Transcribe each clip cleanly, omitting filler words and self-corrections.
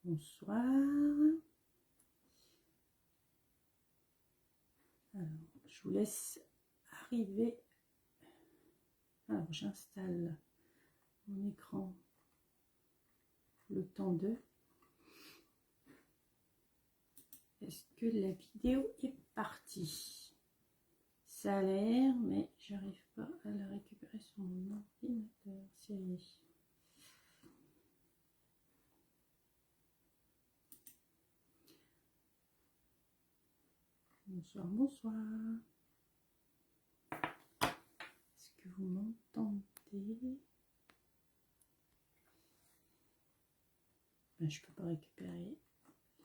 Bonsoir. Alors, je vous laisse arriver. Alors, j'installe mon écran le temps de. Est-ce que la vidéo est partie? Ça a l'air, mais j'arrive pas à la récupérer sur mon ordinateur. Série. Bonsoir, bonsoir. Est-ce que vous m'entendez? Ben, je peux pas récupérer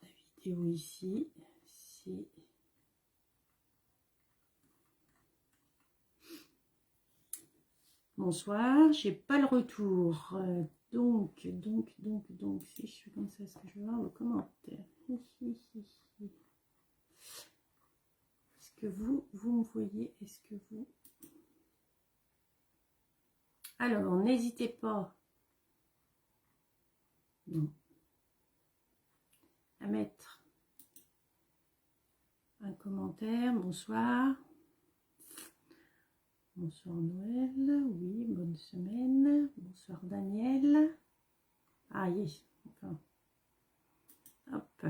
la vidéo ici. Si. Bonsoir, j'ai pas le retour. Donc, si je fais comme ça, est-ce que je vais voir le commentaire? Est-ce que vous me voyez? Est-ce que vous... Alors, n'hésitez pas à mettre un commentaire. Bonsoir. Bonsoir Noël. Oui, bonne semaine. Bonsoir Daniel. Ah, yes. Enfin. Hop.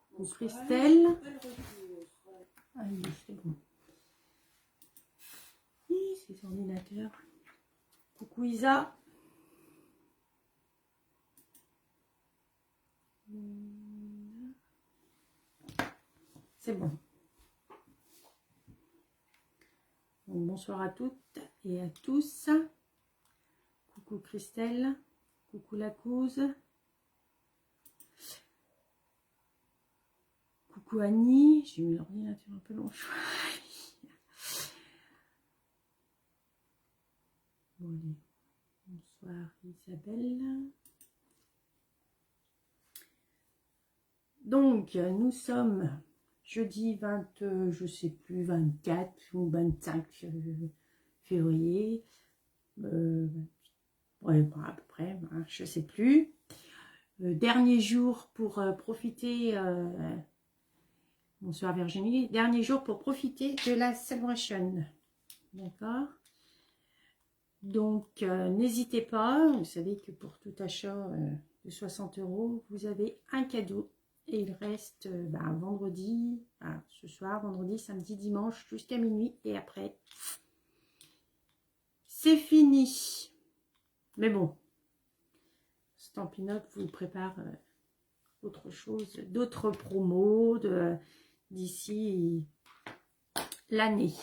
Coucou Christelle. Ah, oui, c'est bon. Oui, c'est son ordinateur. Coucou Isa. C'est bon. Donc, bonsoir à toutes et à tous. Coucou Christelle. Coucou Lacouze. Coucou Annie. J'ai mis l'ordinateur un peu long. Bon, allez. Bonsoir Isabelle. Donc, nous sommes jeudi 20, je sais plus, 24 ou 25 février. Ouais, bon, à peu près, hein, je sais plus. Dernier jour pour profiter, bonsoir Virginie, dernier jour pour profiter de la celebration. D'accord? Donc, n'hésitez pas, vous savez que pour tout achat de 60 €, vous avez un cadeau. Et il reste vendredi, ce soir, vendredi, samedi, dimanche, jusqu'à minuit. Et après, c'est fini. Mais bon, Stampin' Up vous prépare autre chose, d'autres promos d'ici l'année.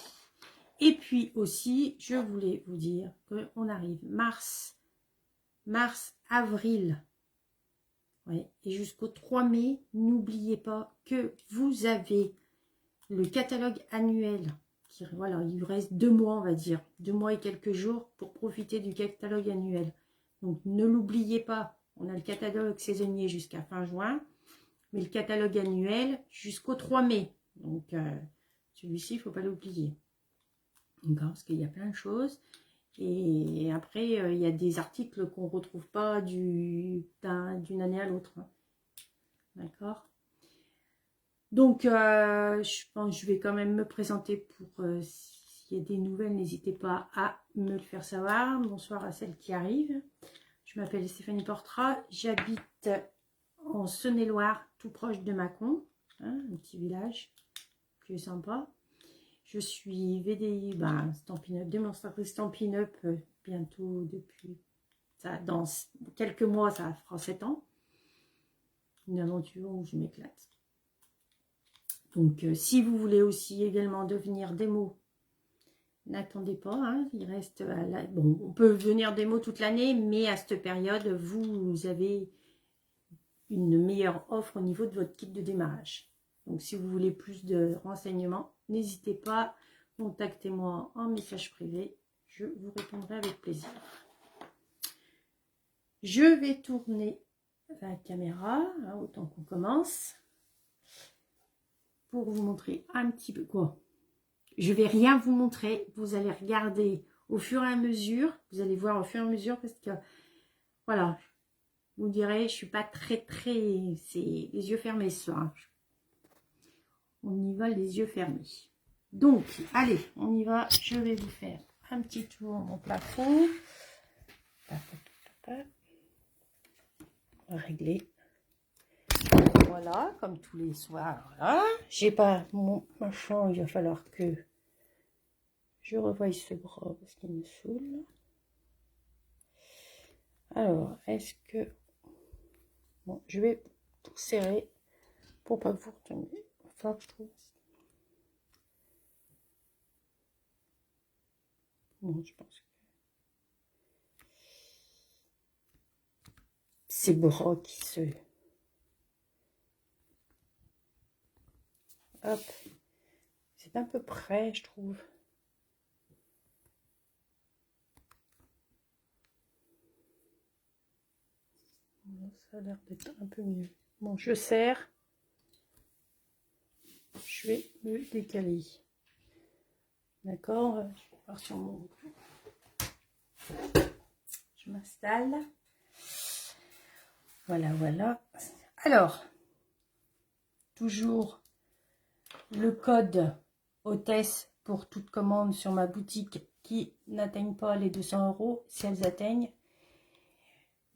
Et puis aussi, je voulais vous dire qu'on arrive mars, avril. Ouais. Et jusqu'au 3 mai, n'oubliez pas que vous avez le catalogue annuel. Voilà, il vous reste 2 mois, on va dire. 2 mois et quelques jours pour profiter du catalogue annuel. Donc, ne l'oubliez pas. On a le catalogue saisonnier jusqu'à fin juin. Mais le catalogue annuel jusqu'au 3 mai. Donc, celui-ci, il ne faut pas l'oublier. Parce qu'il y a plein de choses. Et après, il y a des articles qu'on ne retrouve pas d'une année à l'autre. D'accord? Donc, je pense que je vais quand même me présenter pour s'il y a des nouvelles, n'hésitez pas à me le faire savoir. Bonsoir à celles qui arrivent. Je m'appelle Stéphanie Portrat. J'habite en Saône-et-Loire, tout proche de Mâcon, hein, un petit village plus sympa. Je suis VDI, Stampin' Up, démonstratrice Stampin' Up, bientôt depuis, ça, dans quelques mois, ça fera 7 ans. Une aventure où je m'éclate. Donc, si vous voulez aussi également devenir démo, n'attendez pas, hein, il reste, bon, on peut venir démo toute l'année, mais à cette période, vous avez une meilleure offre au niveau de votre kit de démarrage. Donc, si vous voulez plus de renseignements, n'hésitez pas, contactez-moi en message privé, je vous répondrai avec plaisir. Je vais tourner la caméra, hein, autant qu'on commence, pour vous montrer un petit peu quoi. Je vais rien vous montrer, vous allez regarder au fur et à mesure, vous allez voir au fur et à mesure, parce que, voilà, Vous direz, je suis pas très, c'est les yeux fermés ce soir. On y va les yeux fermés. Donc, allez, on y va. Je vais vous faire un petit tour mon plafond. On va régler. Voilà, comme tous les soirs. Voilà. J'ai pas mon machin, il va falloir que je revoie ce bras parce qu'il me saoule. Alors, est-ce que... Bon, je vais tout serrer pour pas vous retenir. Enfin, je trouve... Bon, je pense que... Ces bras qui se... Hop. C'est un peu près, je trouve. Ça a l'air d'être un peu mieux. Bon, je serre. Je vais me décaler. D'accord. Je vais voir sur mon... Je m'installe. Voilà, voilà. Alors, toujours le code hôtesse pour toute commande sur ma boutique qui n'atteignent pas les 200 €. Si elles atteignent,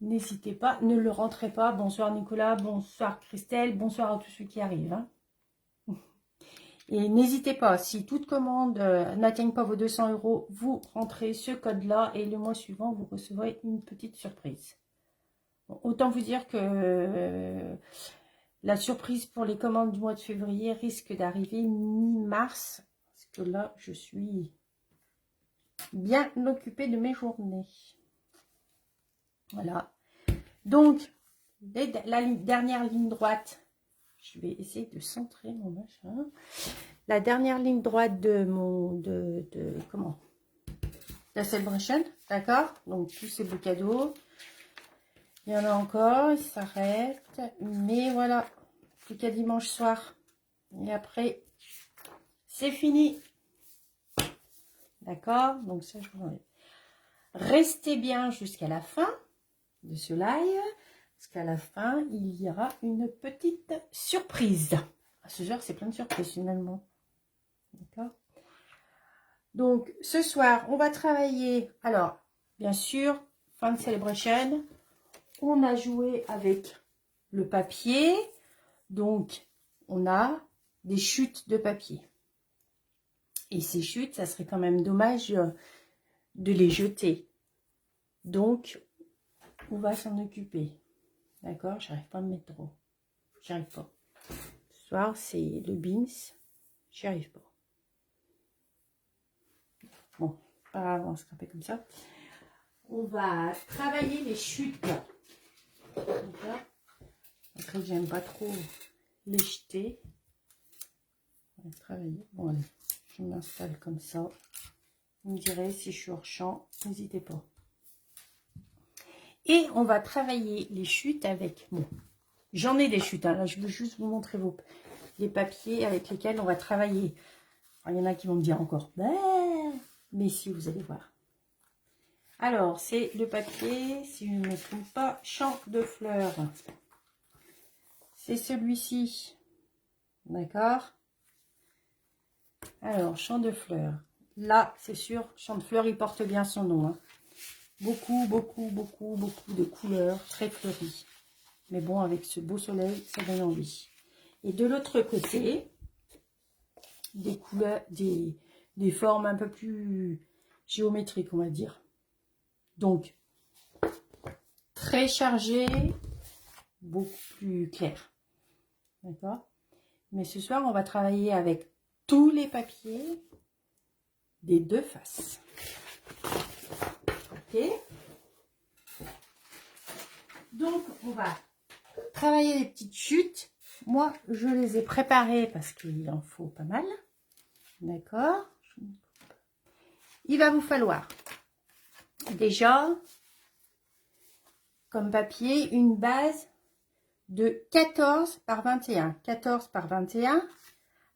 n'hésitez pas, ne le rentrez pas. Bonsoir Nicolas, bonsoir Christelle, bonsoir à tous ceux qui arrivent. Hein. Et n'hésitez pas, si toute commande n'atteigne pas vos 200 €, vous rentrez ce code-là et le mois suivant, vous recevrez une petite surprise. Bon, autant vous dire que la surprise pour les commandes du mois de février risque d'arriver mi-mars, parce que là, je suis bien occupée de mes journées. Voilà. Donc, la dernière ligne droite, je vais essayer de centrer mon machin. La dernière ligne droite de mon, comment, la Celebration, d'accord. Donc tous ces beaux cadeaux, il y en a encore, ils s'arrêtent, mais voilà, plus qu'à dimanche soir. Et après, c'est fini, d'accord. Donc ça, je vous enlève. Restez bien jusqu'à la fin de ce live, parce qu'à la fin, il y aura une petite surprise. À ce soir, c'est plein de surprises finalement. D'accord. Donc, ce soir, on va travailler. Alors, bien sûr, fin de celebration. On a joué avec le papier. Donc, on a des chutes de papier. Et ces chutes, ça serait quand même dommage de les jeter. Donc, on va s'en occuper. D'accord? J'arrive pas à me mettre trop. J'arrive pas. Ce soir, c'est le beans. J'y arrive pas. Bon, pas grave, on va se scraper comme ça. On va travailler les chutes. Après, j'aime pas trop les jeter. On va travailler. Bon, allez, je m'installe comme ça. Vous me direz si je suis hors champ, n'hésitez pas. Et on va travailler les chutes avec... Bon, j'en ai des chutes. Hein, là, je veux juste vous montrer les papiers avec lesquels on va travailler. Alors, il y en a qui vont me dire encore, mais si, vous allez voir. Alors, c'est le papier, si je ne me trompe pas, Champ de fleurs. C'est celui-ci. D'accord? Alors, Champ de fleurs. Là, c'est sûr, Champ de fleurs, il porte bien son nom. Hein. Beaucoup de couleurs, très fleuries. Mais bon, avec ce beau soleil, ça donne envie. Et de l'autre côté, des couleurs, des formes un peu plus géométriques, on va dire. Donc, très chargé, beaucoup plus clair. D'accord? Mais ce soir, on va travailler avec tous les papiers des deux faces. Ok? Donc, on va travailler les petites chutes. Moi, je les ai préparées parce qu'il en faut pas mal. D'accord? Il va vous falloir déjà, comme papier, une base de 14 par 21. 14 par 21,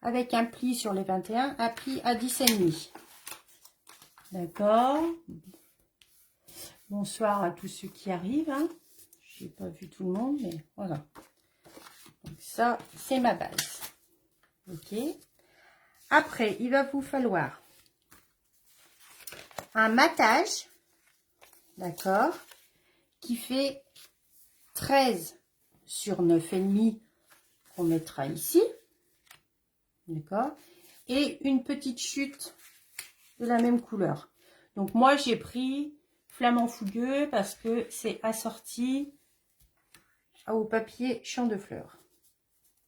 avec un pli sur les 21, un pli à 10,5. D'accord? Bonsoir à tous ceux qui arrivent. Hein. j'ai pas vu tout le monde, mais voilà. Donc ça, c'est ma base. Ok. Après, il va vous falloir un matage, d'accord, qui fait 13 sur 9,5 qu'on mettra ici, d'accord, et une petite chute de la même couleur. Donc moi, j'ai pris Flamant Fougueux parce que c'est assorti au papier Champ de Fleurs.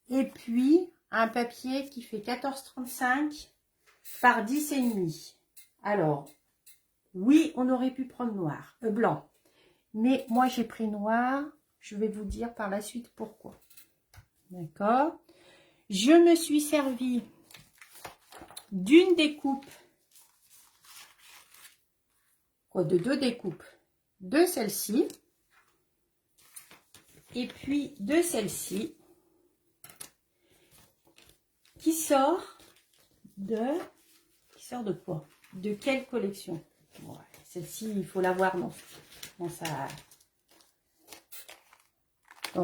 Et puis, un papier qui fait 14,35 par 10,5. Alors, oui, on aurait pu prendre noir, blanc. Mais moi, j'ai pris noir. Je vais vous dire par la suite pourquoi. D'accord. Je me suis servi d'une découpe, de deux découpes, de celle-ci. Et puis de celle-ci. Qui sort de quoi? De quelle collection? Ouais, celle-ci, il faut l'avoir dans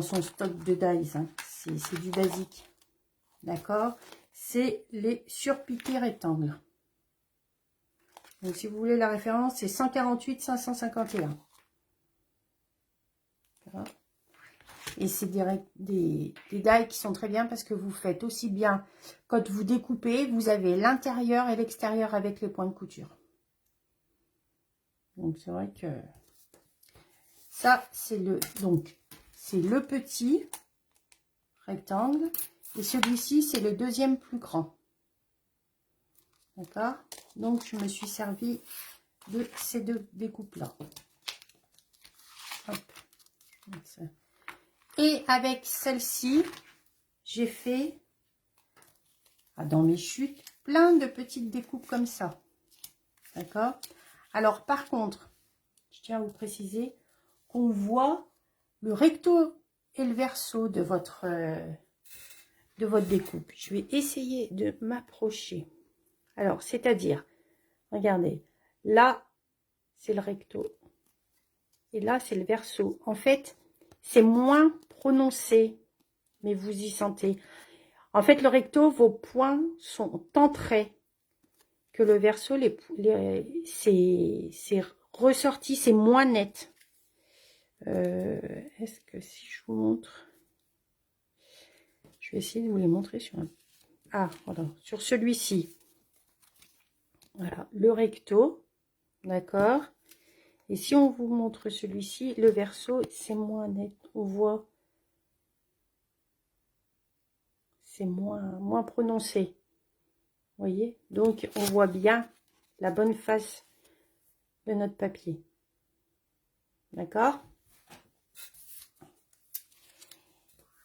son stock de dies. Hein. C'est du basique. D'accord? C'est les surpiqués rectangles. Donc, si vous voulez la référence, c'est 148 551. Voilà. Et c'est des die qui sont très bien parce que vous faites aussi bien, quand vous découpez, vous avez l'intérieur et l'extérieur avec les points de couture. Donc, c'est vrai que ça, c'est le petit rectangle. Et celui-ci, c'est le deuxième plus grand. D'accord? Donc, je me suis servi de ces deux découpes-là. Et avec celle-ci, j'ai fait, dans mes chutes, plein de petites découpes comme ça. D'accord? Alors, par contre, je tiens à vous préciser qu'on voit le recto et le verso de votre découpe. Je vais essayer de m'approcher. Alors, c'est-à-dire, regardez, là, c'est le recto. Et là, c'est le verso. En fait, c'est moins prononcé, mais vous y sentez. En fait, le recto, vos points sont en trait. Que le verso, c'est ressorti, c'est moins net. Est-ce que si je vous montre... Je vais essayer de vous les montrer sur un... Ah, voilà, sur celui-ci. Voilà, le recto, d'accord. Et si on vous montre celui-ci, le verso, c'est moins net. On voit, c'est moins prononcé. Vous voyez? Donc, on voit bien la bonne face de notre papier. D'accord?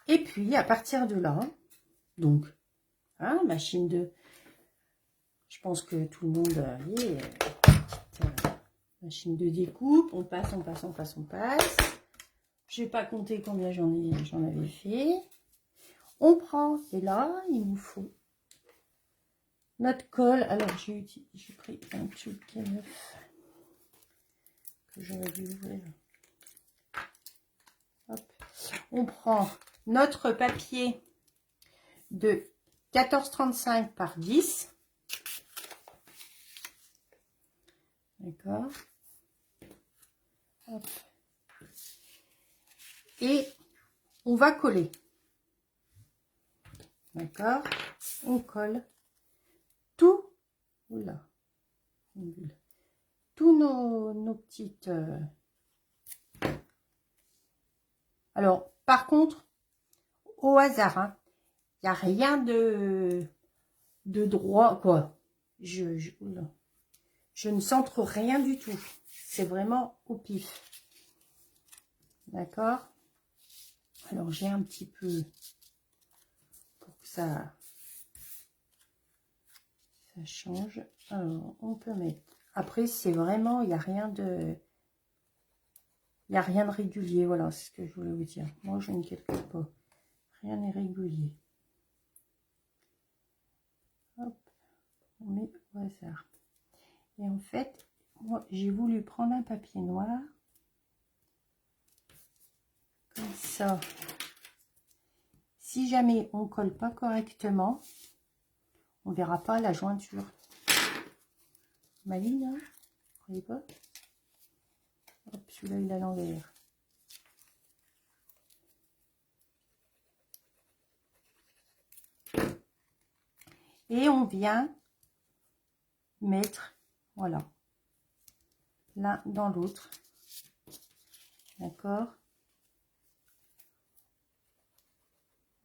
Et puis, à partir de là, donc, hein, machine de... Je pense que tout le monde machine de découpe. On passe, on passe, on passe, on passe. Je n'ai pas compté combien j'en avais fait. On prend, et là, il nous faut notre colle. Alors, j'ai pris un tube qui est neuf, que j'aurais dû ouvrir. Hop. On prend notre papier de 14,35 par 10. D'accord. Et on va coller. D'accord. On colle tout. Oula. Tous nos petites... Alors, par contre, au hasard, hein, il n'y a rien de droit, quoi. Je ne centre rien du tout. C'est vraiment au pif. D'accord? Alors, j'ai un petit peu pour que ça change. Alors, on peut mettre... Après, c'est vraiment, il n'y a rien de... Il n'y a rien de régulier, voilà, c'est ce que je voulais vous dire. Moi, je ne calcule pas. Rien n'est régulier. Hop, on met au hasard. Et en fait, moi, j'ai voulu prendre un papier noir. ça, si jamais on colle pas correctement, on verra pas la jointure. Maligne, hein, vous croyez pas? Hop, celui-là il a l'envers. Et on vient mettre, voilà, l'un dans l'autre. D'accord?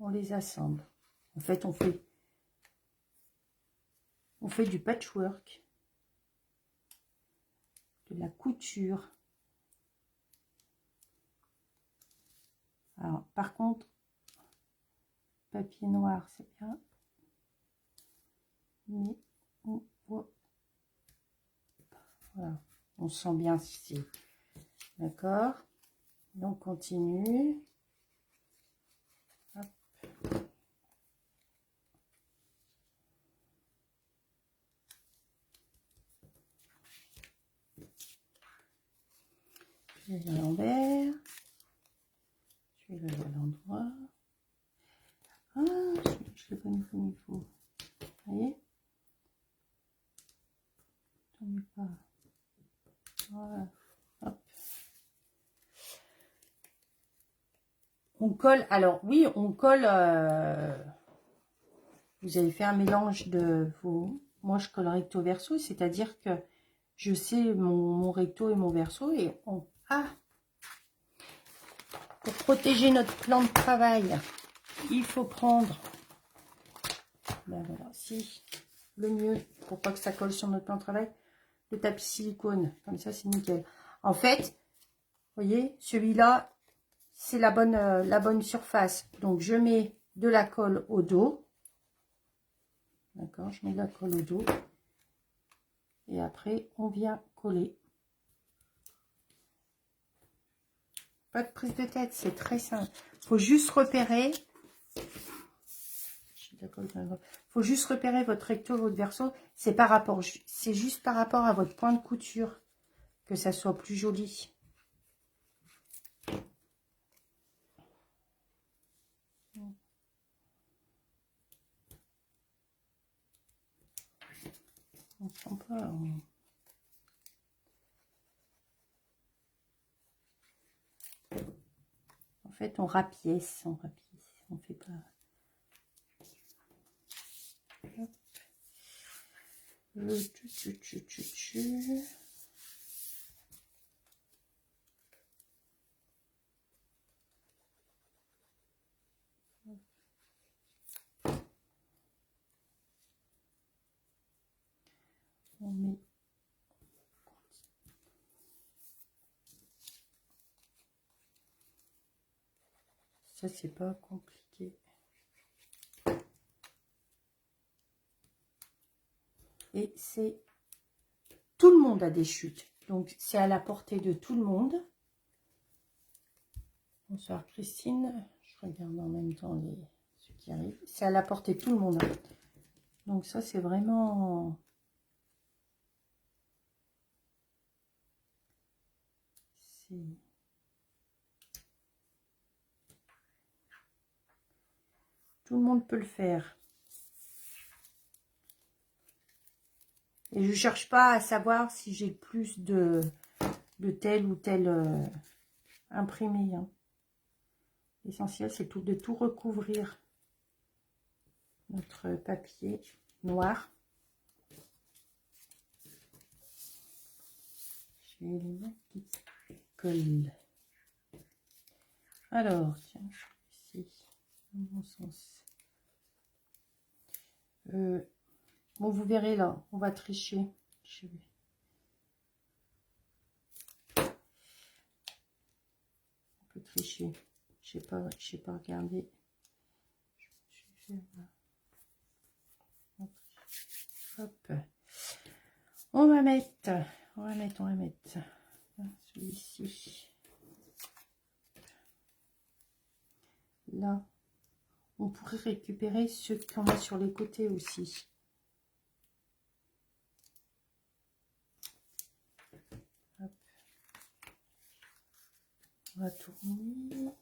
On les assemble. En fait, on fait du patchwork, de la couture. Alors, par contre, papier noir, c'est bien. Mais on voit. Voilà, on sent bien ici. D'accord? Donc, on continue. Hop. Je vais à l'envers. Je vais à l'endroit. Ah, je l'ai pas mis comme il faut. Vous voyez? Tournez pas. Voilà. Hop. On colle. Alors, oui, on colle. Vous avez fait un mélange de vos... Moi, je colle recto verso, c'est-à-dire que je sais mon recto et mon verso et on... Ah! Pour protéger notre plan de travail, il faut prendre... Ben voilà, si, le mieux, pour pas que ça colle sur notre plan de travail, le tapis silicone. Comme ça, c'est nickel. En fait, vous voyez, celui-là, c'est la bonne surface. Donc, je mets de la colle au dos. D'accord, je mets de la colle au dos. Et après, on vient coller. Pas de prise de tête, c'est très simple. Faut juste repérer. Faut juste repérer votre recto, votre verso. C'est par rapport, c'est juste par rapport à votre point de couture que ça soit plus joli. On prend pas. En fait, on rapièce, on fait pas. Hop. On met. Ça, c'est pas compliqué. Et c'est... Tout le monde a des chutes. Donc, c'est à la portée de tout le monde. Bonsoir Christine. Je regarde en même temps ceux qui arrivent. C'est à la portée de tout le monde. Donc, ça, c'est vraiment... Tout le monde peut le faire. Et je ne cherche pas à savoir si j'ai plus de tel ou tel imprimé. Hein. L'essentiel, c'est de tout recouvrir notre papier noir. Je vais les mettre qui collent. Alors, tiens, ici, dans mon sens. Bon, vous verrez là, on va tricher. On peut tricher. Je sais pas regarder. Hop. On va mettre celui-ci. Là, on pourrait récupérer ceux qu'on a sur les côtés aussi. Hop. On va tourner.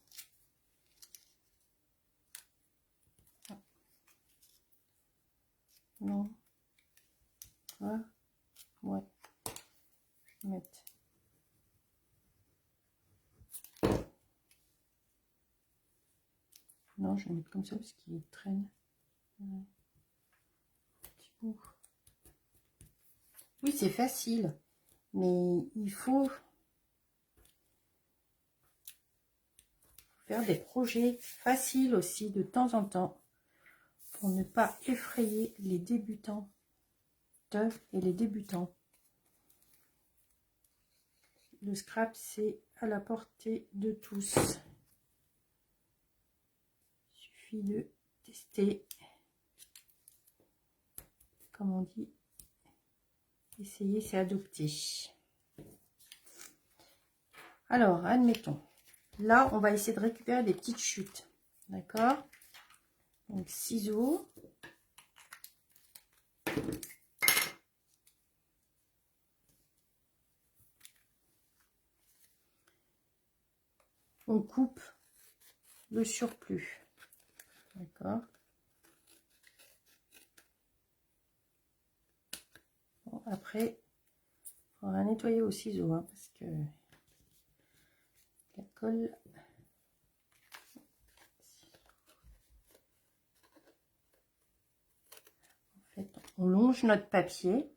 mettre. Non, je vais mettre comme ça parce qu'il traîne. Ouais. Petit bout. Oui, c'est facile, mais il faut faire des projets faciles aussi de temps en temps pour ne pas effrayer les débutants et les débutants. Le scrap, c'est à la portée de tous. Il suffit de tester. Comme on dit, essayer, c'est adopter. Alors, admettons. Là, on va essayer de récupérer des petites chutes. D'accord? Donc, ciseaux. On coupe le surplus. D'accord? Bon, après, il faudra nettoyer au ciseau, hein, parce que la colle... En fait, on longe notre papier.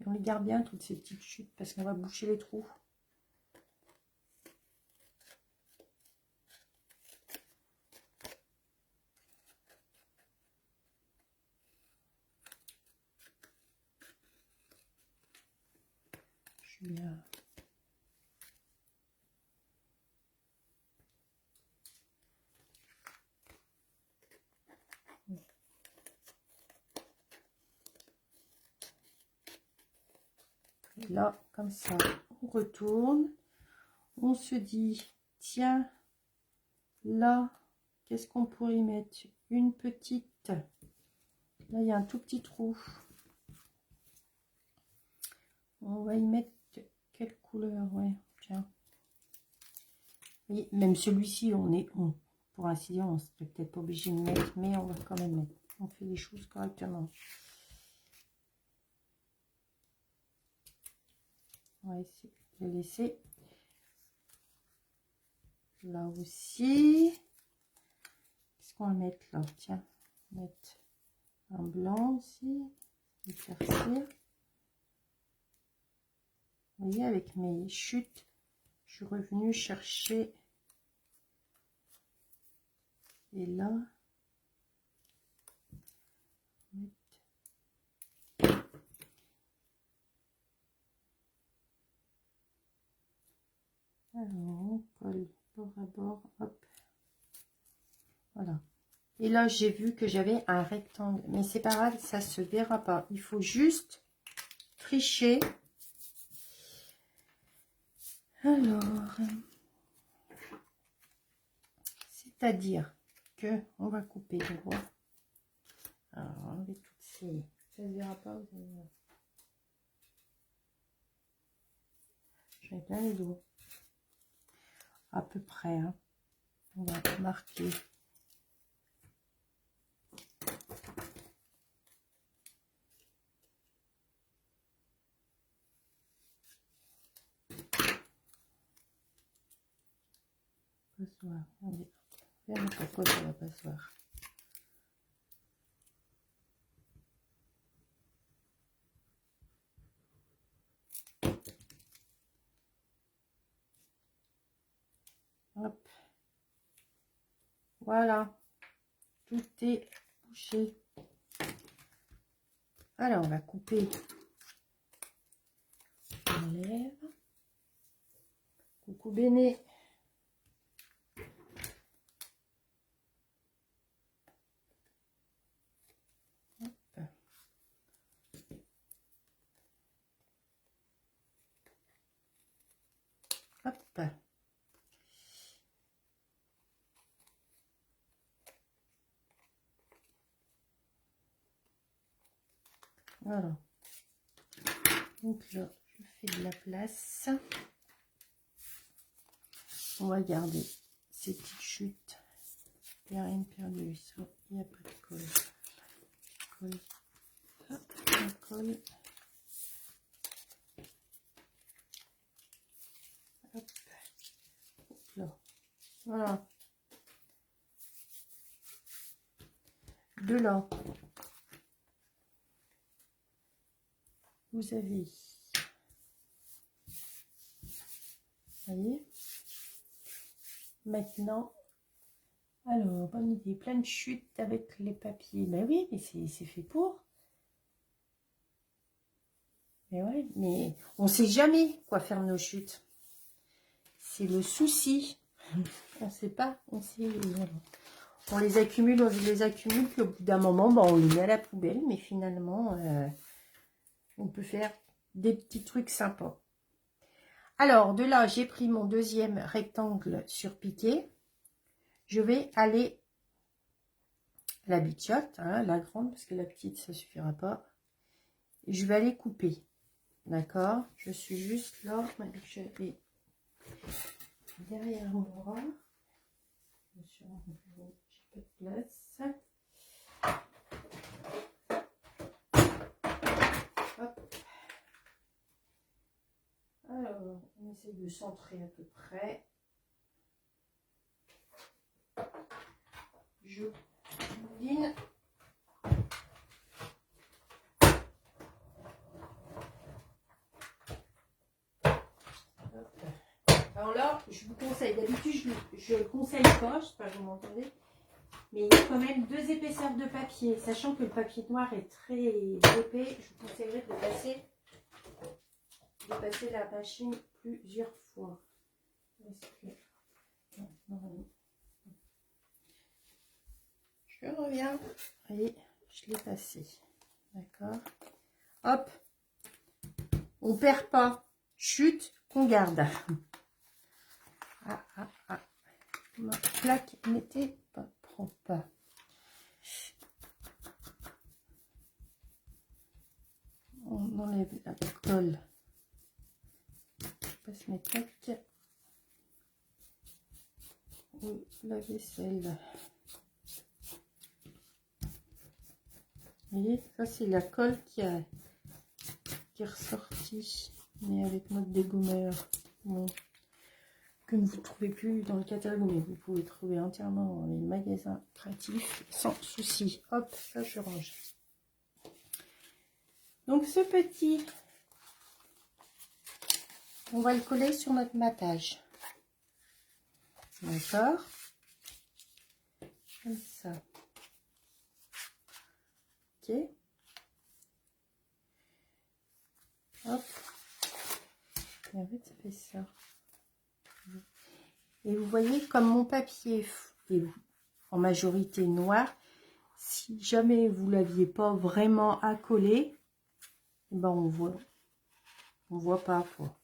Et on les garde bien, toutes ces petites chutes, parce qu'on va boucher les trous. Je suis bien... Là, comme ça, on retourne. On se dit, tiens, là, qu'est-ce qu'on pourrait y mettre? Une petite... Là, il y a un tout petit trou. On va y mettre quelle couleur? Ouais, tiens. Oui, même celui-ci, pour ainsi dire, on serait peut-être pas obligé de mettre, mais on va quand même mettre. On fait les choses correctement. On va essayer de le laisser là aussi. Qu'est-ce qu'on va mettre là? Tiens, mettre un blanc aussi, éclaircir. Vous voyez, avec mes chutes, je suis revenue chercher. Et là, alors on colle bord à bord, hop, voilà. Et là, j'ai vu que j'avais un rectangle, mais c'est pas grave, ça se verra pas. Il faut juste tricher. Alors, c'est-à-dire que on va couper droit. Alors, enlever toutes ces... Ça se verra pas, vous allez voir. Je mets plein les doigts. À peu près, hein. On va marquer. Passoire. Allez, viens pourquoi ça va passoire. Hop. Voilà. Tout est bouché. Alors, on va couper. On enlève. Coucou Béné. Hop. Voilà. Donc là, je fais de la place. On va garder ces petites chutes. Il n'y a rien de perdu. Il n'y a pas de colle. Colle. Hop, on colle. Hop. Hop là. Voilà. De là, vous avez, voyez, maintenant, alors, bonne idée, plein de chutes avec les papiers. Ben oui, mais c'est fait pour. Mais ouais, mais on sait jamais quoi faire de nos chutes. C'est le souci. On sait pas, on sait. On les accumule, puis au bout d'un moment, bon, on les met à la poubelle, mais finalement, on peut faire des petits trucs sympas. Alors, de là, j'ai pris mon deuxième rectangle surpiqué. Je vais aller à la bichotte, hein, la grande, parce que la petite, ça suffira pas. Et je vais aller couper. D'accord? Je suis juste là, ma bichotte est derrière moi. Sur mon bureau, j'ai pas de place. Hop. Alors, on essaie de centrer à peu près. Je mouline. Alors là, je vous conseille, d'habitude je ne conseille pas, je ne sais pas si vous m'entendez, mais il y a quand même 2 épaisseurs de papier. Sachant que le papier noir est très épais, je vous conseillerais de passer la machine plusieurs fois. Je reviens. Et je l'ai passé. D'accord. Hop. On perd pas. Chute, qu'on garde. Ah, ah, ah. Ma plaque n'était pas propre. On enlève la colle. Je passe mes plaques. Ou la vaisselle. Vous voyez, ça c'est la colle qui est ressortie. Mais avec notre dégommeur. Bon. Que vous ne trouvez plus dans le catalogue, mais vous pouvez trouver entièrement dans les magasins créatifs sans souci. Hop, ça je range. Donc ce petit, on va le coller sur notre matage. D'accord? Comme ça. Ok. Hop. Et en fait, ça fait ça. Et vous voyez, comme mon papier est en majorité noir, si jamais vous ne l'aviez pas vraiment à coller, ben on voit pas quoi.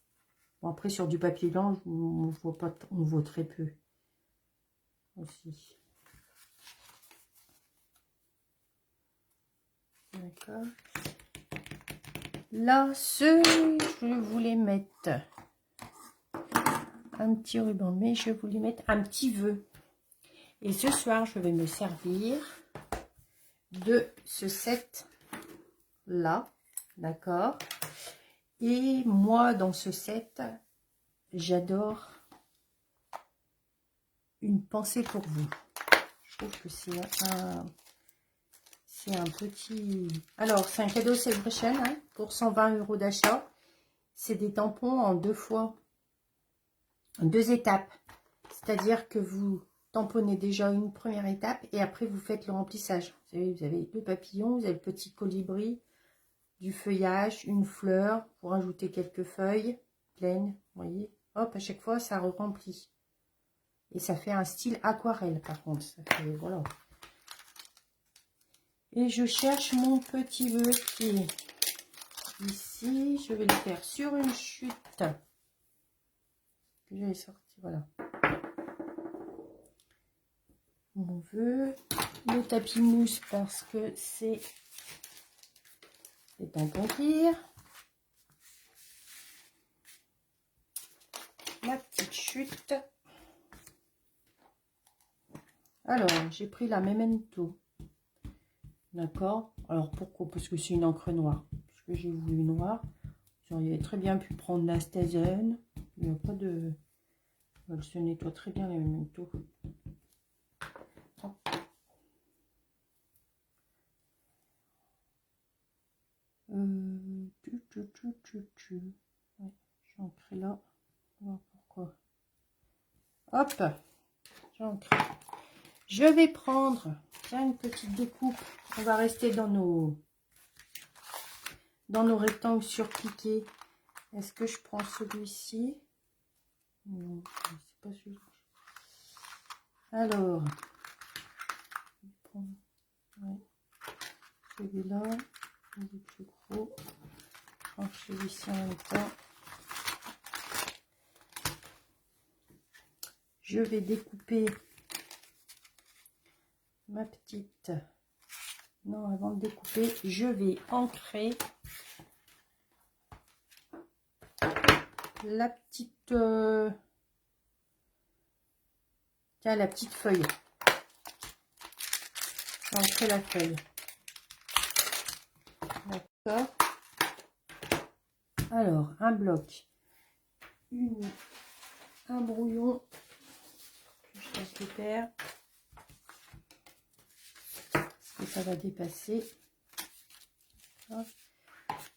Bon, après sur du papier blanc, on voit pas, on voit très peu aussi. D'accord. Là, je voulais mettre un petit ruban, mais je voulais mettre un petit vœu. Et ce soir, je vais me servir de ce set là, d'accord. Et moi, dans ce set, j'adore une pensée pour vous. Je trouve que c'est un petit... Alors, c'est un cadeau Celebration, hein, pour 120 € d'achat. C'est des tampons en 2 fois, en 2 étapes. C'est-à-dire que vous tamponnez déjà une première étape et après vous faites le remplissage. Vous avez le papillon, vous avez le petit colibri, du feuillage, une fleur, pour ajouter quelques feuilles pleines, vous voyez. Hop, à chaque fois, ça remplit. Et ça fait un style aquarelle, par contre. Ça fait, voilà. Et je cherche mon petit vœu qui est ici. Je vais le faire sur une chute que j'avais sorti, voilà. Mon vœu. Le tapis mousse parce que c'est Les tampons cuir. La petite chute. Alors, j'ai pris la Memento. D'accord. Alors, pourquoi? Parce que c'est une encre noire. Parce que j'ai voulu noir. J'aurais très bien pu prendre la Stazen. Il n'y a pas de... Elle se nettoie très bien, les Memento. Ouais, j'ai ancré là. Alors, pourquoi? Hop, j'ai ancré. Je vais prendre, tiens, une petite découpe. On va rester dans nos rectangles surpiqués. Est-ce que je prends celui-ci? Non, c'est pas celui-là. Alors, je vais prendre, ouais, celui-là. Le plus gros. Je prends celui-ci en même temps. Je vais découper ma petite... Non, avant de découper, je vais ancrer la petite... Tiens, la petite feuille. Je vais ancrer la feuille. D'accord. Alors, un bloc. Un brouillon. Je récupère. Et ça va dépasser.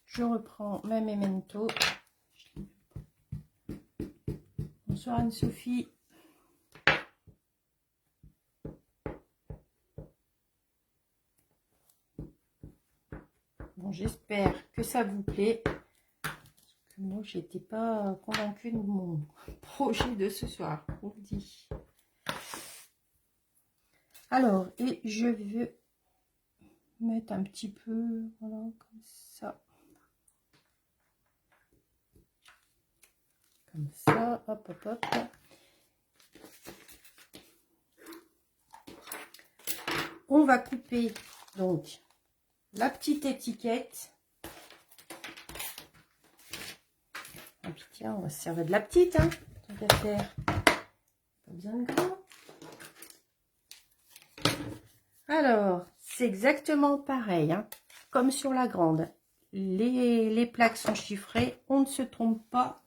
Je reprends ma Memento. Bonsoir Anne-Sophie. Bon, j'espère que ça vous plaît. Parce que moi, j'étais pas convaincue de mon projet de ce soir. On le dit. Alors, et je vais mettre un petit peu, voilà, comme ça. Comme ça, hop, hop, hop. On va couper, donc, la petite étiquette. Et puis, tiens, on va se servir de la petite, hein, tant qu'à faire. Pas besoin de grand. Alors, c'est exactement pareil, hein, comme sur la grande. Les plaques sont chiffrées, on ne se trompe pas.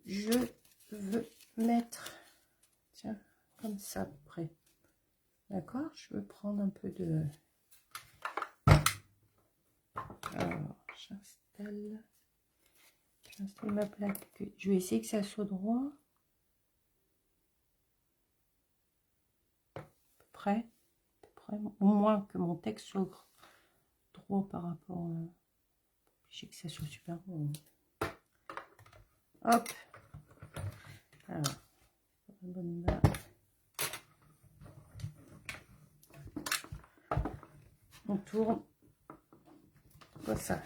Je veux mettre, tiens, comme ça à peu près. D'accord, je veux prendre un peu de... Alors, j'installe ma plaque. Je vais essayer que ça soit droit. À peu près, au moins que mon texte soit droit par rapport à... Je sais que ça soit super bon. Hop. Alors, bonne barre. On tourne. Quoi ça?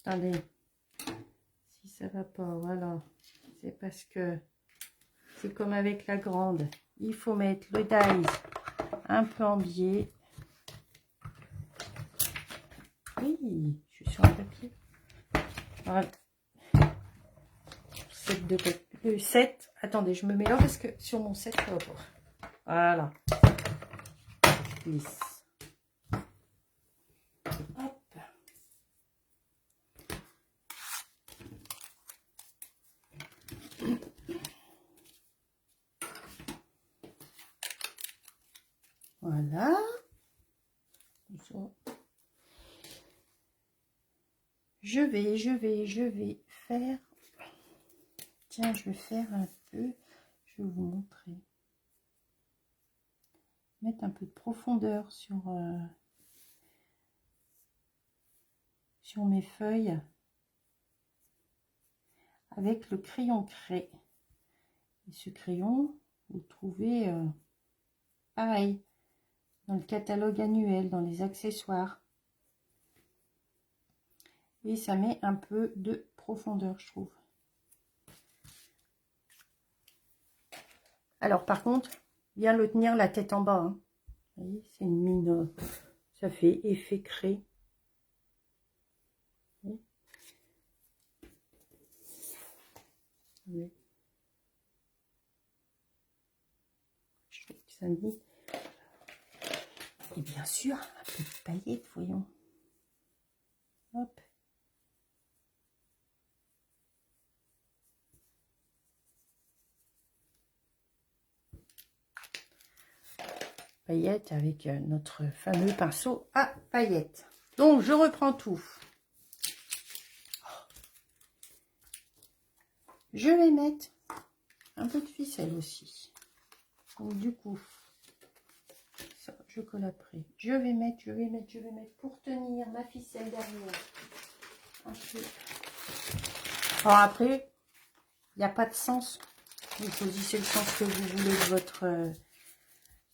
Attendez. Si ça va pas, voilà. C'est parce que c'est comme avec la grande. Il faut mettre le dies un peu en biais. Oui, je suis sur un papier. Voilà. 7 de le 7. Attendez, je me mets là parce que sur mon 7, ça va pas. Voilà. Lisse. Hop. Voilà. Je vais faire... Tiens, je vais faire un peu... Je vais vous montrer. Mettre un peu de profondeur sur mes feuilles. Avec le crayon craie. Et ce crayon, vous le trouvez pareil. Dans le catalogue annuel, dans les accessoires. Et ça met un peu de profondeur, je trouve. Alors, par contre, bien le tenir la tête en bas. Hein. Vous voyez, c'est une mine, ça fait effet craie. Vous voyez. Je fais que ça dit. Et bien sûr, un peu de paillettes, voyons. Hop. Paillettes avec notre fameux pinceau à paillettes. Donc, je reprends tout. Je vais mettre un peu de ficelle aussi. Donc, du coup, ça, je colle après. Je vais mettre pour tenir ma ficelle derrière. Un peu. Alors après, il n'y a pas de sens. Vous choisissez le sens que vous voulez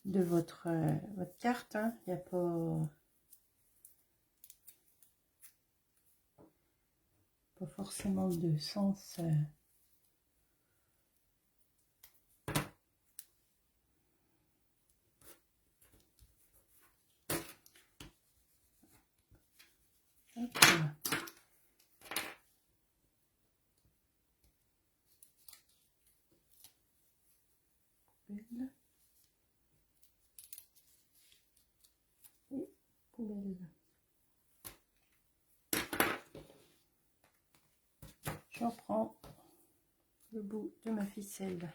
de votre carte. Hein. Il n'y a pas forcément de sens. Hop. Et poubelle. J'en prends le bout de ma ficelle.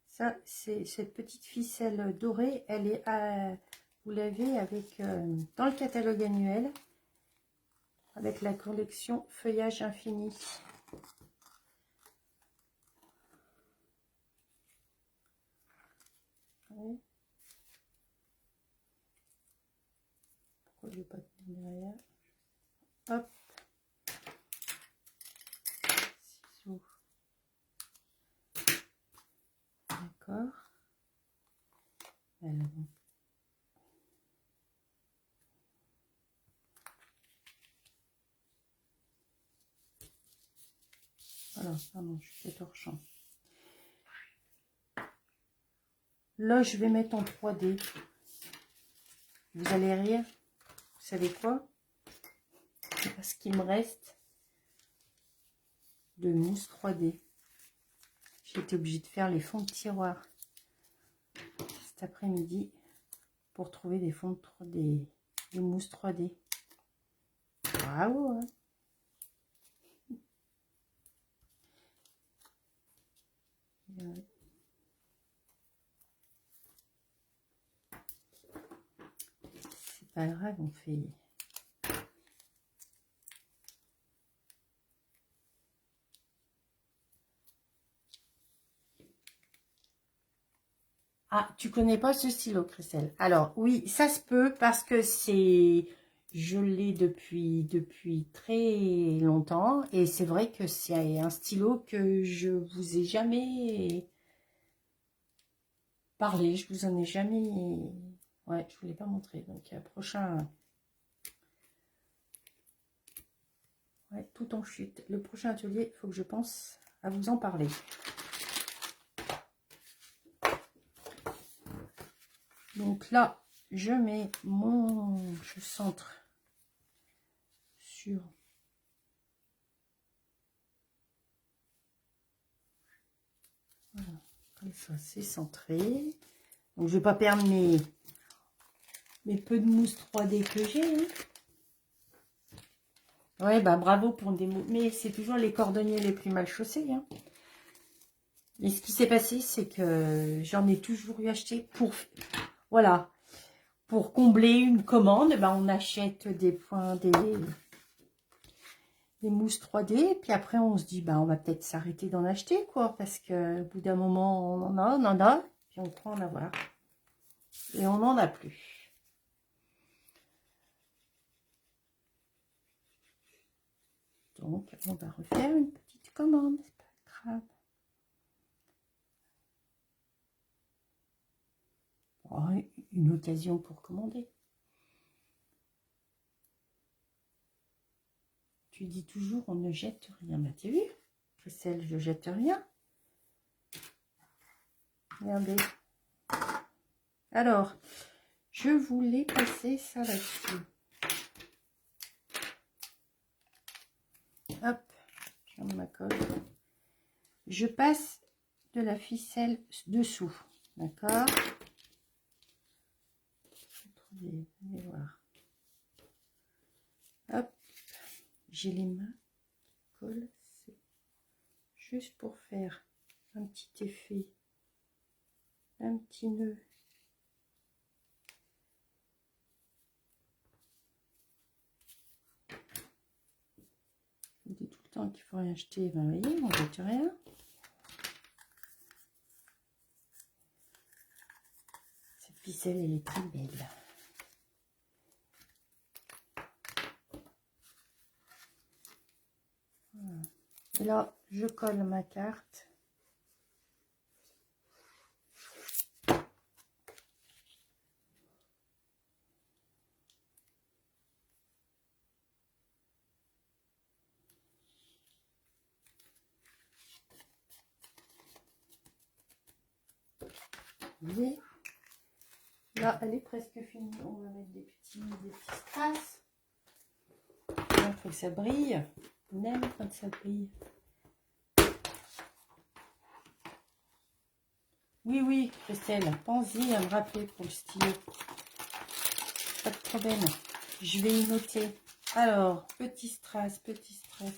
Ça, c'est cette petite ficelle dorée. Elle est vous l'avez avec dans le catalogue annuel avec la collection Feuillage Infini. Oui. Pourquoi je ne vais pas tenir derrière? Hop. Ciseaux. D'accord. Alors. Voilà, pardon, je fais torchant. Là, je vais mettre en 3D. Vous allez rire. Vous savez quoi? C'est parce qu'il me reste de mousse 3D. J'ai été obligée de faire les fonds de tiroir cet après-midi pour trouver des fonds des mousses 3D. Bravo, hein. C'est pas grave, on fait... Ah, tu connais pas ce stylo, Christelle? Alors, oui, ça se peut parce que c'est... Je l'ai depuis très longtemps et c'est vrai que c'est un stylo que je vous ai jamais parlé, je vous en ai jamais... Ouais, je vous l'ai pas montré, donc prochain... Ouais, tout en chute. Le prochain atelier, il faut que je pense à vous en parler. Donc là, je mets je centre sur... Voilà, comme ça, c'est centré. Donc, je vais pas perdre mes peu de mousse 3D que j'ai. Hein. Ouais, bah bravo pour des mots. Mais c'est toujours les cordonniers les plus mal chaussés. Hein. Et ce qui s'est passé, c'est que j'en ai toujours eu acheté pour... Voilà. Pour combler une commande, ben, on achète des mousses 3D. Puis après, on se dit, ben, on va peut-être s'arrêter d'en acheter, quoi. Parce qu'au bout d'un moment, on en a. Puis on croit en avoir. Et on n'en a plus. Donc, on va refaire une petite commande. C'est pas grave. Oh, une occasion pour commander. Tu dis toujours, on ne jette rien. Bah, tu as vu, Christelle, je ne jette rien. Regardez. Alors, Je voulais passer ça là-dessus. Hop, je mets ma colle. Je passe de la ficelle dessous, d'accord? Allez voir. Hop, j'ai les mains qui collent. C'est juste pour faire un petit effet, un petit nœud. Je vous dis tout le temps qu'il faut rien jeter, ben vous voyez, on ne jette rien. Cette ficelle, elle est très belle. Voilà. Et là, je colle ma carte. Vous voyez, là, elle est presque finie. On va mettre des petits strass. Il faut que ça brille. On aime quand ça brille. Oui, oui, Christelle, pense-y à me rappeler pour le stylo. Pas de problème. Je vais y noter. Alors, petit strass, petit strass.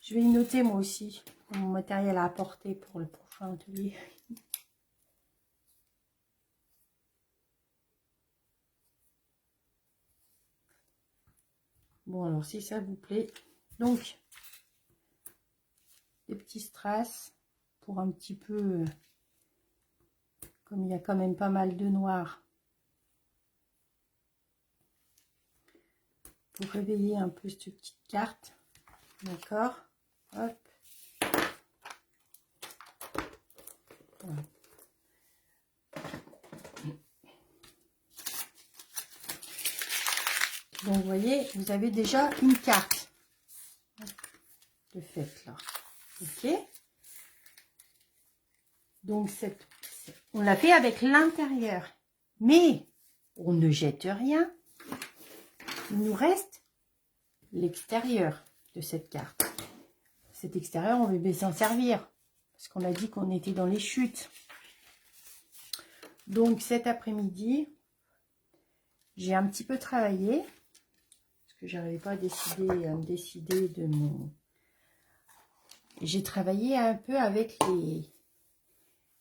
Je vais y noter moi aussi mon matériel à apporter pour le prochain atelier. Bon, alors si ça vous plaît. Donc, des petits strass pour un petit peu, comme il y a quand même pas mal de noir, pour réveiller un peu cette petite carte. D'accord? Hop. Voilà. Donc, vous voyez, vous avez déjà une carte de fait là. Ok? Donc, on l'a fait avec l'intérieur. Mais, on ne jette rien. Il nous reste l'extérieur de cette carte. Cet extérieur, on va bien s'en servir. Parce qu'on a dit qu'on était dans les chutes. Donc, cet après-midi, j'ai un petit peu travaillé. Parce que j'arrivais pas à me décider de mon... J'ai travaillé un peu avec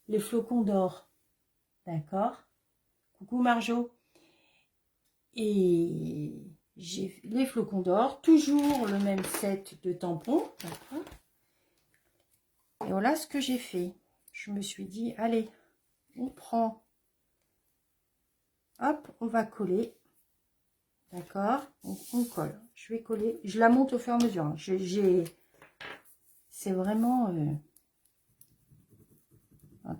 les flocons d'or. D'accord? Coucou Marjo. Et j'ai les flocons d'or, toujours le même set de tampons. D'accord? Et voilà ce que j'ai fait. Je me suis dit, allez, on prend, hop, on va coller. D'accord? On colle. Je vais coller. Je la monte au fur et à mesure. Hein. C'est vraiment de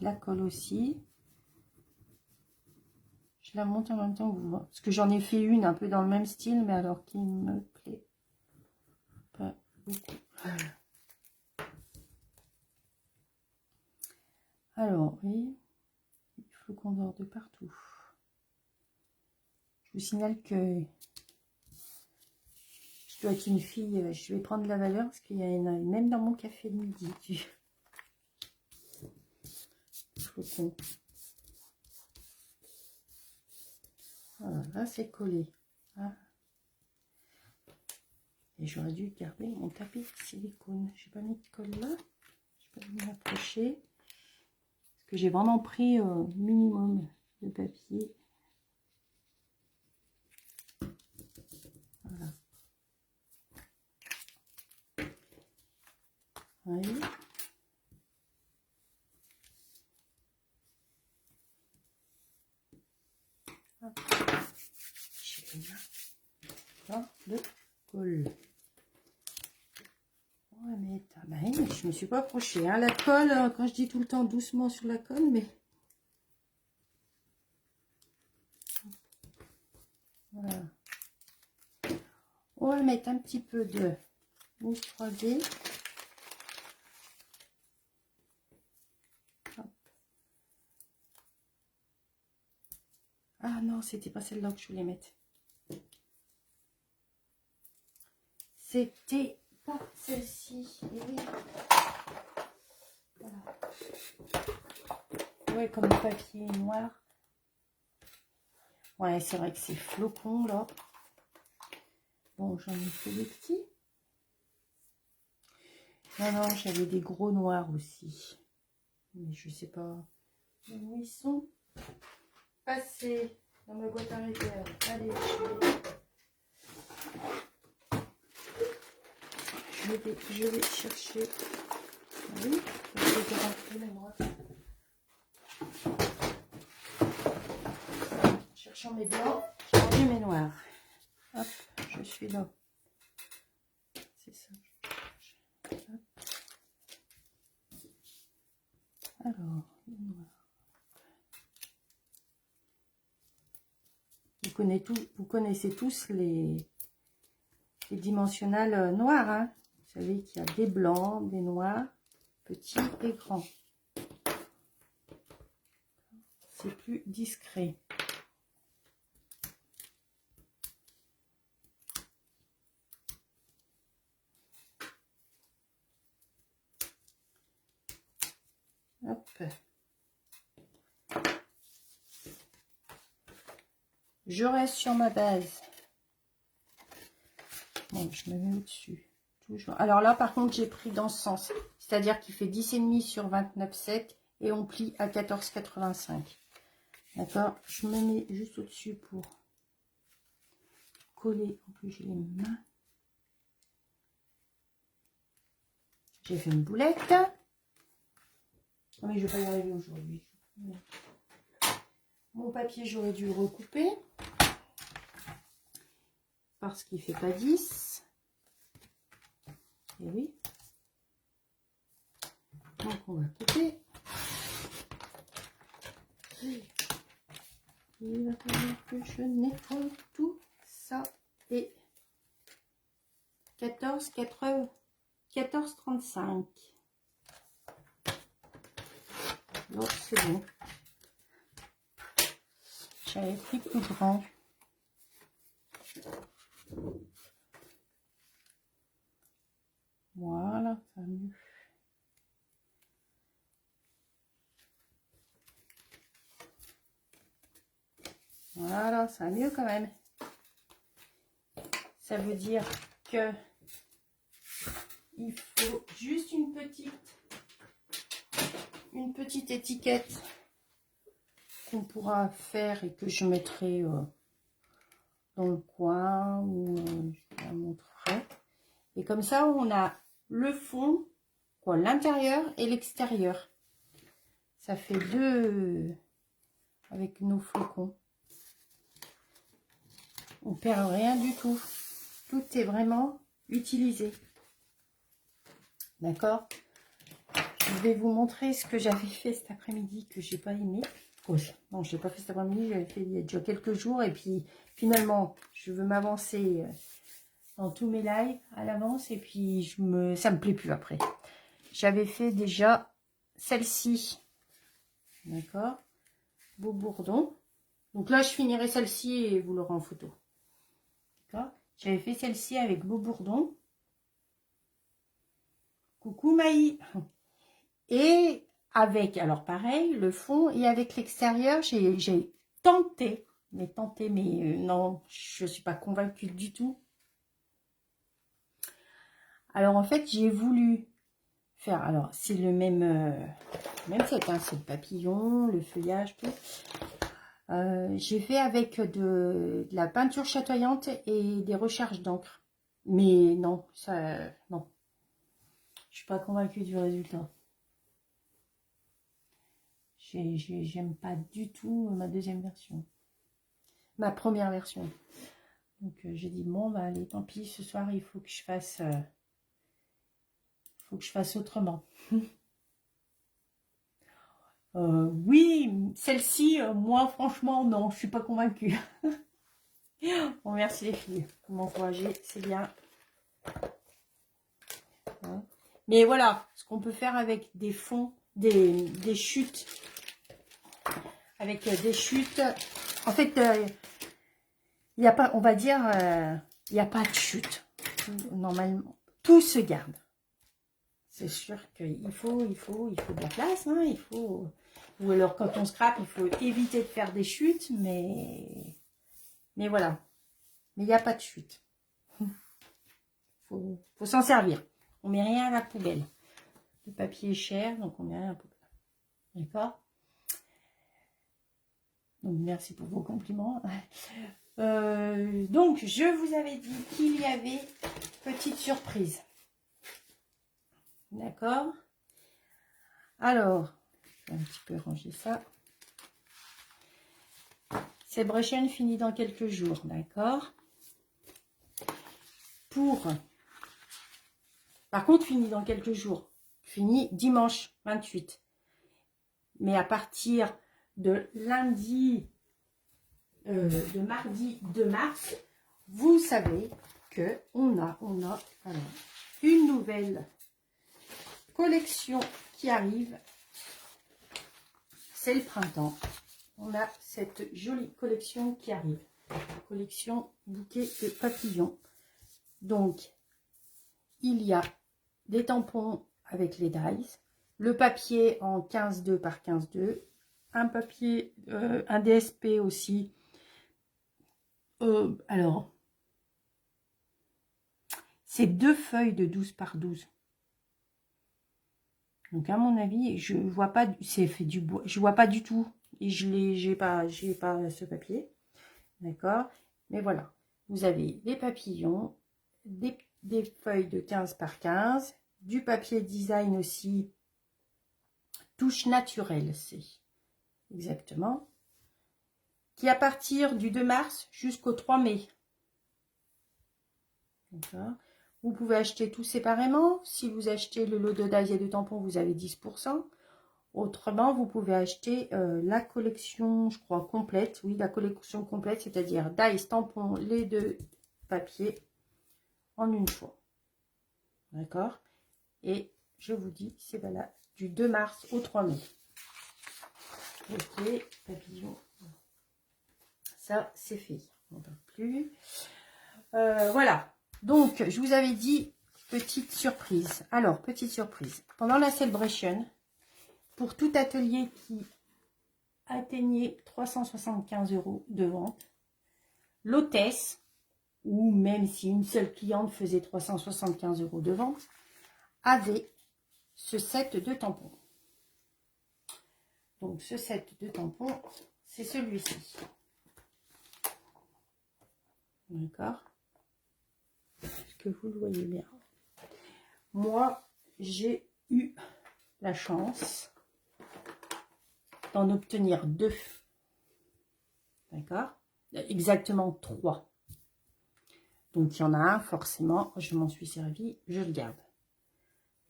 la colle aussi. Je la monte en même temps que vous. Parce que j'en ai fait une un peu dans le même style, mais alors qui me plaît pas beaucoup. Alors, oui, il faut qu'on dort de partout. Je vous signale que je dois être une fille, je vais prendre la valeur parce qu'il y en a même dans mon café de midi. Flocon. Voilà, là c'est collé. Ah. Et j'aurais dû garder mon tapis de silicone. J'ai pas mis de colle là. Je vais pas m'approcher. Parce que j'ai vraiment pris minimum de papier. Voilà. Oui. J'ai là de colle. On va mettre. Ah ben, je me suis pas approchée. Hein. La colle, quand je dis tout le temps doucement sur la colle, mais. Voilà. On va mettre un petit peu de mousse 3D. Hop. Ah non, c'était pas celle-là que je voulais mettre. C'était pas celle-ci. Oui. Voilà. Ouais, comme le papier est noir. Ouais, c'est vrai que c'est flocon là. Bon, j'en ai fait des petits. Non, non, j'avais des gros noirs aussi. Mais je sais pas où ils sont passés dans ma boîte à réserve. Allez, je vais chercher. Oui, je vais rentrer les noirs. Cherchant mes blancs, j'ai rendu mes noirs. Hop, je suis là. C'est ça. Hop. Alors, les noirs. Vous connaissez tous les dimensionnels noirs. Hein. Vous savez qu'il y a des blancs, des noirs, petits et grands. C'est plus discret. Hop. Je reste sur ma base. Bon, je me mets au-dessus. Toujours. Alors là, par contre, j'ai pris dans ce sens. C'est-à-dire qu'il fait 10,5 sur 29,7 et on plie à 14,85. D'accord? Je me mets juste au-dessus pour coller. En plus, j'ai les mains. J'ai fait une boulette. Non, mais je ne vais pas y arriver aujourd'hui. Mon papier, j'aurais dû le recouper. Parce qu'il ne fait pas 10. Et oui. Donc, on va couper. Il va falloir que je nettoie tout ça. Et 14,35. Donc, c'est bon. J'avais pris plus grand. Voilà, ça va mieux. Voilà, ça va mieux quand même. Ça veut dire que il faut juste une petite étiquette qu'on pourra faire et que je mettrai dans le coin ou je la montrerai. Et comme ça, on a le fond, quoi, l'intérieur et l'extérieur. Ça fait deux avec nos flocons. On perd rien du tout. Tout est vraiment utilisé. D'accord? Je vais vous montrer ce que j'avais fait cet après-midi que j'ai pas aimé. Oh, non, je l'ai pas fait cet après-midi, j'avais fait il y a déjà quelques jours. Et puis finalement, je veux m'avancer dans tous mes lives à l'avance. Et puis ça me plaît plus après. J'avais fait déjà celle-ci. D'accord? Beau bourdon. Donc là, je finirai celle-ci et vous l'aurez en photo. D'accord? J'avais fait celle-ci avec beau bourdon. Coucou Maï. Et avec, alors pareil, le fond et avec l'extérieur, j'ai tenté, mais non, je ne suis pas convaincue du tout. Alors en fait, j'ai voulu faire, alors c'est le même set, hein, c'est le papillon, le feuillage, tout. J'ai fait avec de la peinture chatoyante et des recharges d'encre. Mais non, non. Je suis pas convaincue du résultat. J'aime pas du tout ma deuxième version. Ma première version. Donc j'ai dit bon bah allez, tant pis, ce soir il faut que je fasse autrement. Oui, celle-ci, moi franchement non, je suis pas convaincue. Bon, merci les filles, vous m'encouragez, c'est bien. Hein. Mais voilà, ce qu'on peut faire avec des fonds, des chutes, avec des chutes, En fait, il n'y a pas, on va dire, il n'y a pas de chute. Normalement, tout se garde. C'est sûr qu'il faut de la place, hein, il faut... Ou alors, quand on scrape, il faut éviter de faire des chutes, mais voilà. Mais il n'y a pas de chute. Faut s'en servir. On met rien à la poubelle. Le papier est cher, donc on met rien à la poubelle. D'accord? Donc, merci pour vos compliments. Donc, je vous avais dit qu'il y avait petite surprise. D'accord? Alors, je vais un petit peu ranger ça. Celebration finit dans quelques jours, d'accord? Par contre, finit dans quelques jours. Fini dimanche 28. Mais à partir de lundi, de mardi 2 mars, vous savez que on a alors, une nouvelle collection qui arrive. C'est le printemps. On a cette jolie collection qui arrive. Collection bouquet de papillons. Donc, il y a des tampons avec les dies, le papier en 15,2 par 15,2, un papier, un DSP aussi. Alors, c'est 2 feuilles de 12 par 12. Donc, à mon avis, je vois pas, c'est fait du bois, je vois pas du tout. Et j'ai pas ce papier. D'accord? Mais voilà. Vous avez les papillons, des feuilles de 15 par 15, du papier design aussi, touche naturelle, c'est exactement, qui à partir du 2 mars jusqu'au 3 mai. D'accord. Vous pouvez acheter tout séparément. Si vous achetez le lot de dies et de tampons, vous avez 10%. Autrement, vous pouvez acheter la collection, je crois, complète. Oui, la collection complète, c'est-à-dire dies, tampons, les 2 papiers en une fois. D'accord? Et je vous dis, c'est valable du 2 mars au 3 mai. Ok, papillon. Ça, c'est fait. On ne peut plus. Voilà. Donc, je vous avais dit, petite surprise. Alors, petite surprise. Pendant la celebration, pour tout atelier qui atteignait 375 € de vente, l'hôtesse, ou même si une seule cliente faisait 375 € de vente, avait ce set de tampons. Donc, ce set de tampons, c'est celui-ci. D'accord? Est-ce que vous le voyez bien? Moi, j'ai eu la chance d'en obtenir 2. D'accord? Exactement 3. Donc, il y en a un, forcément, je m'en suis servi, je le garde.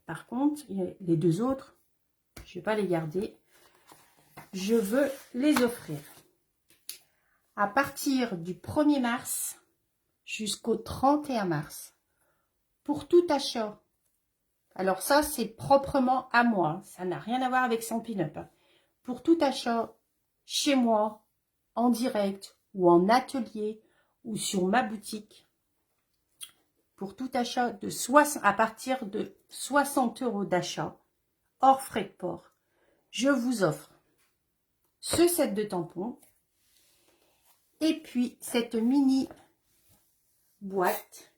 Par contre, les 2 autres, je ne vais pas les garder. Je veux les offrir. À partir du 1er mars jusqu'au 31 mars, pour tout achat. Alors ça, c'est proprement à moi. Ça n'a rien à voir avec Stampin' Up. Pour tout achat, chez moi, en direct ou en atelier ou sur ma boutique, pour tout achat de à partir de 60 € d'achat, hors frais de port, je vous offre ce set de tampons et puis cette mini boîte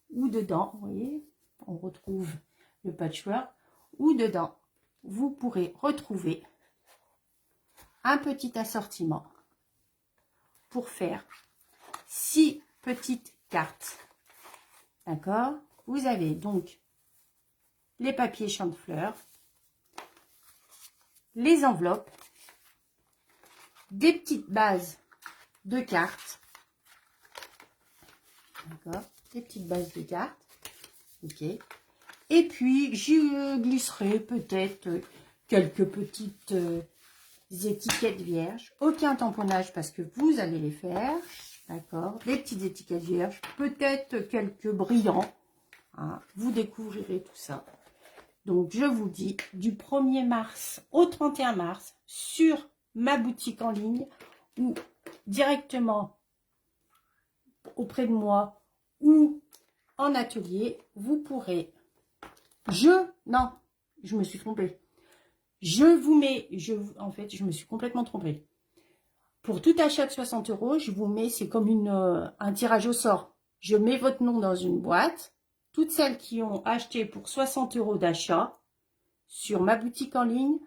où dedans, vous voyez, on retrouve le patchwork, où dedans, vous pourrez retrouver un petit assortiment pour faire 6 petites cartes. D'accord? Vous avez donc les papiers champ de fleurs, les enveloppes, des petites bases de cartes. D'accord? Des petites bases de cartes. Ok. Et puis, j'y glisserai peut-être quelques petites étiquettes vierges. Aucun tamponnage parce que vous allez les faire. D'accord? Des petites étiquettes vierges. Peut-être quelques brillants. Hein, vous découvrirez tout ça. Donc, je vous dis, du 1er mars au 31 mars, sur ma boutique en ligne ou directement auprès de moi ou en atelier, vous pourrez, non, je me suis trompée. Je vous mets, en fait, je me suis complètement trompée. Pour tout achat de 60 €, je vous mets, c'est comme un tirage au sort. Je mets votre nom dans une boîte. Toutes celles qui ont acheté pour 60 € d'achat sur ma boutique en ligne,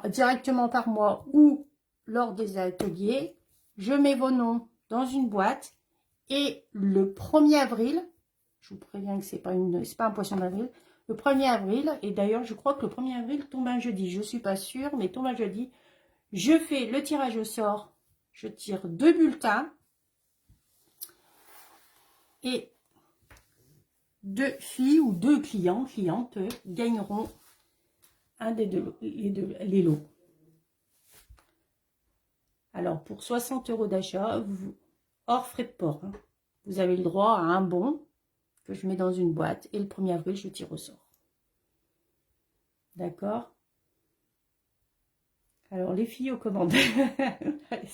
directement par moi ou lors des ateliers, je mets vos noms dans une boîte et le 1er avril, je vous préviens que c'est pas un poisson d'avril, le 1er avril, et d'ailleurs je crois que le 1er avril tombe un jeudi, je suis pas sûre, mais tombe un jeudi, je fais le tirage au sort, je tire 2 bulletins et 2 filles ou 2 clientes gagneront un des les lots. Alors, pour 60 € d'achat, hors frais de port, hein, vous avez le droit à un bon que je mets dans une boîte et le 1er avril, je tire au sort. D'accord? Alors, les filles aux commandes.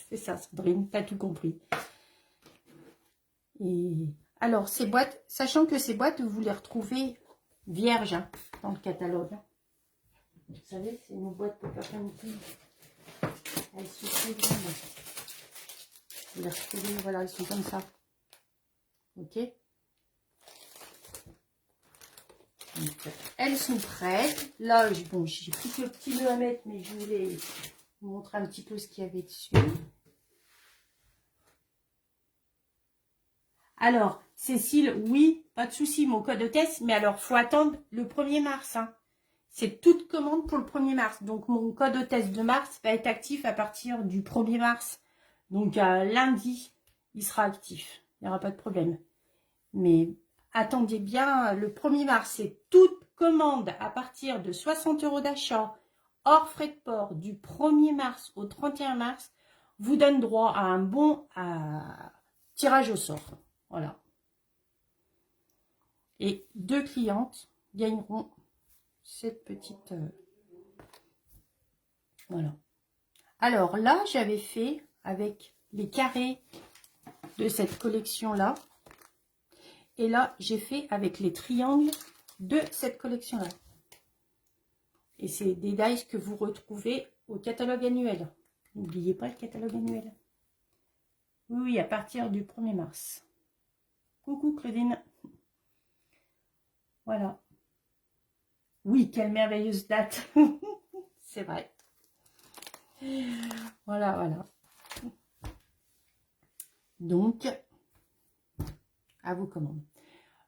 C'est ça, Sandrine, t'as tout compris. Et alors, ces boîtes, sachant que ces boîtes, vous les retrouvez vierges hein, dans le catalogue. Vous savez, c'est une boîte pour Papa Mickey. Elles sont très grandes. Vous les retrouvez, voilà, elles sont comme ça. Ok? Donc, elles sont prêtes. Là, bon, j'ai plus que le petit nœud à mettre, mais je voulais vous montrer un petit peu ce qu'il y avait dessus. Alors, Cécile, oui, pas de souci, mon code hôtesse, mais alors, faut attendre le 1er mars. Hein. C'est toute commande pour le 1er mars. Donc, mon code hôtesse de mars va être actif à partir du 1er mars. Donc, lundi, il sera actif. Il n'y aura pas de problème. Mais attendez bien, le 1er mars, c'est toute commande à partir de 60 € d'achat, hors frais de port, du 1er mars au 31 mars, vous donne droit à un bon à tirage au sort. Voilà. Et 2 clientes gagneront cette petite... voilà. Alors là, j'avais fait avec les carrés de cette collection-là. Et là, j'ai fait avec les triangles de cette collection-là. Et c'est des dies que vous retrouvez au catalogue annuel. N'oubliez pas le catalogue annuel. Oui, à partir du 1er mars. Coucou Claudine. Voilà. Oui, quelle merveilleuse date. C'est vrai. Voilà, voilà. Donc, à vos commandes.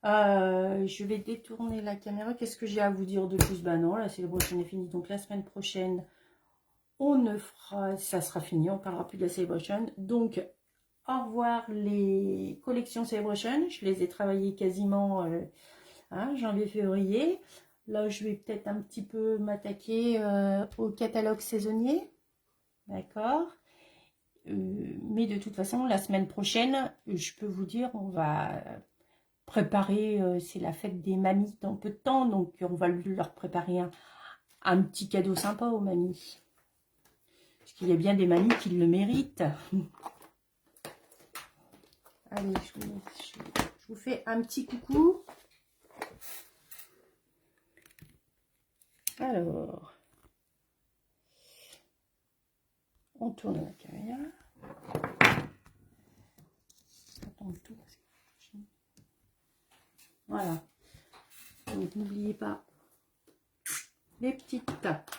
Je vais détourner la caméra. Qu'est-ce que j'ai à vous dire de plus? Ben non, la célébration est finie. Donc, la semaine prochaine, on ne fera... ça sera fini. On ne parlera plus de la célébration. Donc, au revoir les collections Celebration. Je les ai travaillées quasiment janvier-février. Là, je vais peut-être un petit peu m'attaquer au catalogue saisonnier. D'accord. Mais de toute façon, la semaine prochaine, je peux vous dire, on va préparer, c'est la fête des mamies dans peu de temps. Donc, on va leur préparer un petit cadeau sympa aux mamies. Parce qu'il y a bien des mamies qui le méritent. Allez, je vous fais un petit coucou. Alors, on tourne la caméra. J'attends tout. Voilà. Donc, n'oubliez pas les petites tapes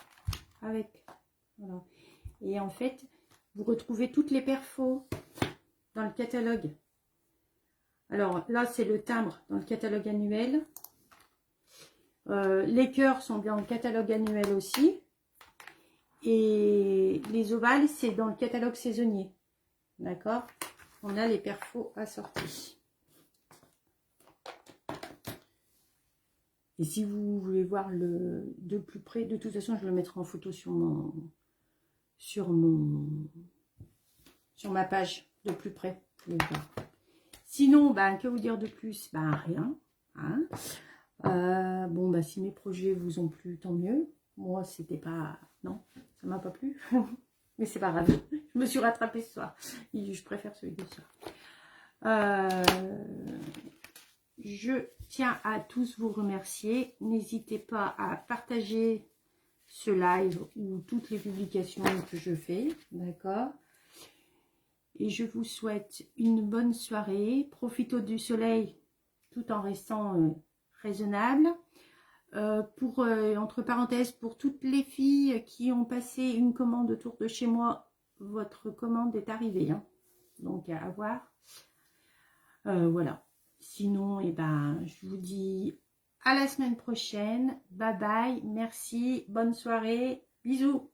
avec. Voilà. Et en fait, vous retrouvez toutes les perfos dans le catalogue. Alors là, c'est le timbre dans le catalogue annuel. Les cœurs sont dans le catalogue annuel aussi. Et les ovales, c'est dans le catalogue saisonnier. D'accord? On a les perfos assortis. Et si vous voulez voir de plus près, de toute façon, je le mettrai en photo sur ma page de plus près. Sinon, ben, que vous dire de plus? Ben, rien. Hein. Bon, ben, si mes projets vous ont plu, tant mieux. Moi, c'était pas... Non, ça m'a pas plu. Mais c'est pas grave. Je me suis rattrapée ce soir. Et je préfère celui de ce soir. Je tiens à tous vous remercier. N'hésitez pas à partager ce live ou toutes les publications que je fais. D'accord? Et je vous souhaite une bonne soirée. Profitez du soleil tout en restant raisonnable. Entre parenthèses, pour toutes les filles qui ont passé une commande autour de chez moi, votre commande est arrivée. Hein. Donc à voir. Voilà. Sinon, eh ben, je vous dis à la semaine prochaine. Bye bye. Merci. Bonne soirée. Bisous.